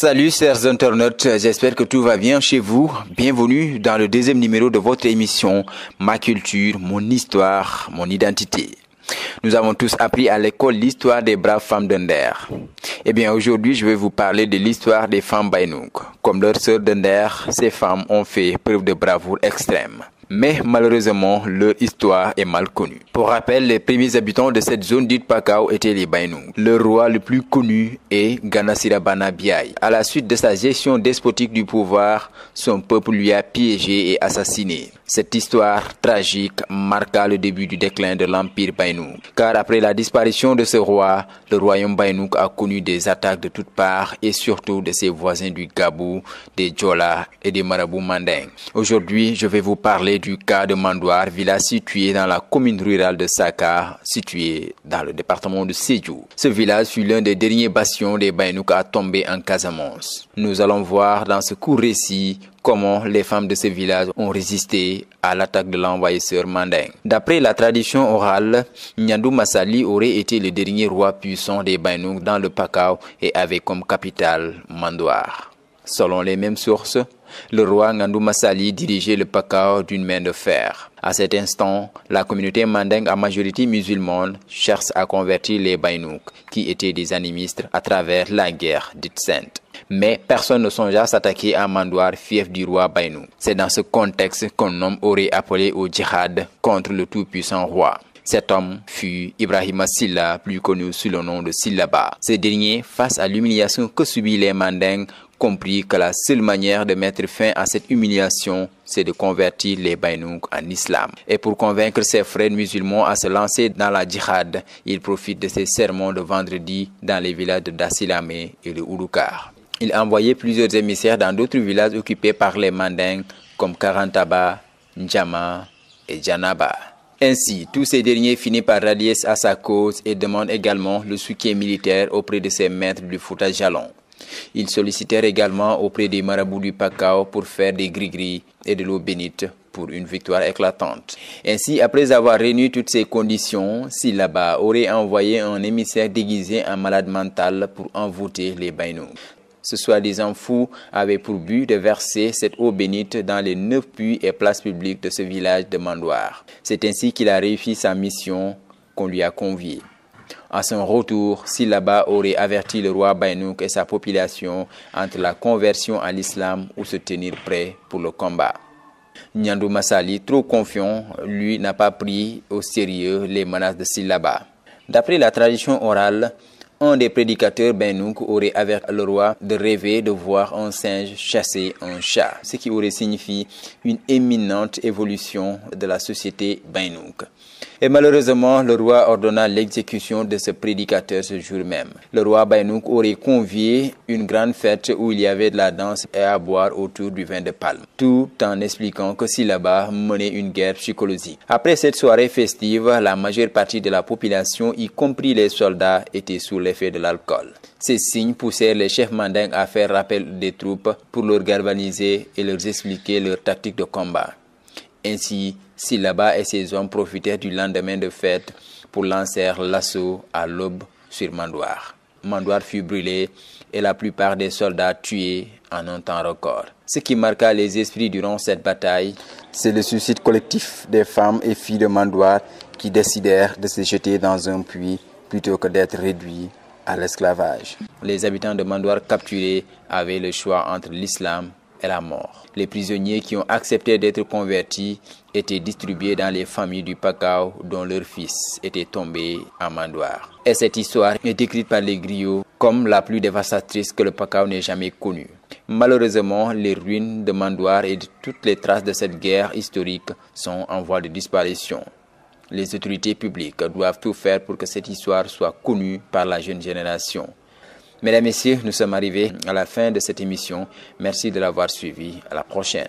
Salut chers internautes, j'espère que tout va bien chez vous. Bienvenue dans le deuxième numéro de votre émission Ma culture, mon histoire, mon identité. Nous avons tous appris à l'école l'histoire des braves femmes de Nder. Eh bien aujourd'hui, je vais vous parler de l'histoire des femmes Baïnouk. Comme leurs sœurs de Nder, ces femmes ont fait preuve de bravoure extrême. Mais malheureusement, leur histoire est mal connue. Pour rappel, les premiers habitants de cette zone dite Pakao étaient les Baïnouk. Le roi le plus connu est Ganasira Bana Biaye. À la suite de sa gestion despotique du pouvoir, son peuple lui a piégé et assassiné. Cette histoire tragique marqua le début du déclin de l'empire Baïnouk. Car après la disparition de ce roi, le royaume Baïnouk a connu des attaques de toutes parts et surtout de ses voisins du Gabou, des Djola et des Marabou Manding. Aujourd'hui, je vais vous parler du cas de Mandoir, village situé dans la commune rurale de Saka, situé dans le département de Sédhiou. Ce village fut l'un des derniers bastions des Baïnouk à tomber en Casamance. Nous allons voir dans ce court récit comment les femmes de ce village ont résisté à l'attaque de l'envahisseur Manding. D'après la tradition orale, Nyandou Masali aurait été le dernier roi puissant des Baïnouk dans le Pakao et avait comme capitale Mandoir. Selon les mêmes sources, le roi Ngandou Masali dirigeait le Pakao d'une main de fer. À cet instant, la communauté Manding à majorité musulmane cherche à convertir les Baïnouk, qui étaient des animistes à travers la guerre dite sainte. Mais personne ne songea à s'attaquer à Mandoir, fief du roi Baïnouk. C'est dans ce contexte qu'un homme aurait appelé au djihad contre le tout-puissant roi. Cet homme fut Ibrahima Silla, plus connu sous le nom de Sillaba. Ce dernier, face à l'humiliation que subit les Manding, comprit que la seule manière de mettre fin à cette humiliation, c'est de convertir les Baïnouk en islam. Et pour convaincre ses frères musulmans à se lancer dans la djihad, il profite de ses sermons de vendredi dans les villages de Dassilame et de Ouroukar. Il envoyait plusieurs émissaires dans d'autres villages occupés par les Manding comme Karantaba, Ndjama et Djanaba. Ainsi, tous ces derniers finissent par rallier à sa cause et demandent également le soutien militaire auprès de ses maîtres du Fouta Djallon. Ils sollicitèrent également auprès des marabouts du Pakao pour faire des gris-gris et de l'eau bénite pour une victoire éclatante. Ainsi, après avoir réuni toutes ces conditions, Sillaba aurait envoyé un émissaire déguisé en malade mental pour envoûter les Baïnouk. Ce soi-disant fou avait pour but de verser cette eau bénite dans les 9 puits et places publiques de ce village de Mandoir. C'est ainsi qu'il a réussi sa mission qu'on lui a conviée. À son retour, Sillaba aurait averti le roi Baïnouk et sa population entre la conversion à l'islam ou se tenir prêt pour le combat. Nyandou Masali, trop confiant, lui n'a pas pris au sérieux les menaces de Sillaba. D'après la tradition orale, un des prédicateurs Baïnouk aurait averti le roi de rêver de voir un singe chasser un chat, ce qui aurait signifié une éminente évolution de la société Baïnouk. Et malheureusement, le roi ordonna l'exécution de ce prédicateur ce jour même. Le roi Baïnouk aurait convié une grande fête où il y avait de la danse et à boire autour du vin de palme, tout en expliquant que Sillaba menait une guerre psychologique. Après cette soirée festive, la majeure partie de la population, y compris les soldats, était sous l'effet de l'alcool. Ces signes poussèrent les chefs Manding à faire appel des troupes pour leur galvaniser et leur expliquer leur tactique de combat. Ainsi, Sillaba et ses hommes profitèrent du lendemain de fête pour lancer l'assaut à l'aube sur Mandoir. Mandoir fut brûlé et la plupart des soldats tués en un temps record. Ce qui marqua les esprits durant cette bataille, c'est le suicide collectif des femmes et filles de Mandoir qui décidèrent de se jeter dans un puits plutôt que d'être réduits à l'esclavage. Les habitants de Mandoir capturés avaient le choix entre l'islam et la mort. Les prisonniers qui ont accepté d'être convertis étaient distribués dans les familles du Pakao dont leurs fils étaient tombés à Mandoir. Et cette histoire est décrite par les griots comme la plus dévastatrice que le Pakao n'ait jamais connue. Malheureusement, les ruines de Mandoir et toutes les traces de cette guerre historique sont en voie de disparition. Les autorités publiques doivent tout faire pour que cette histoire soit connue par la jeune génération. Mesdames et messieurs, nous sommes arrivés à la fin de cette émission. Merci de l'avoir suivi. À la prochaine.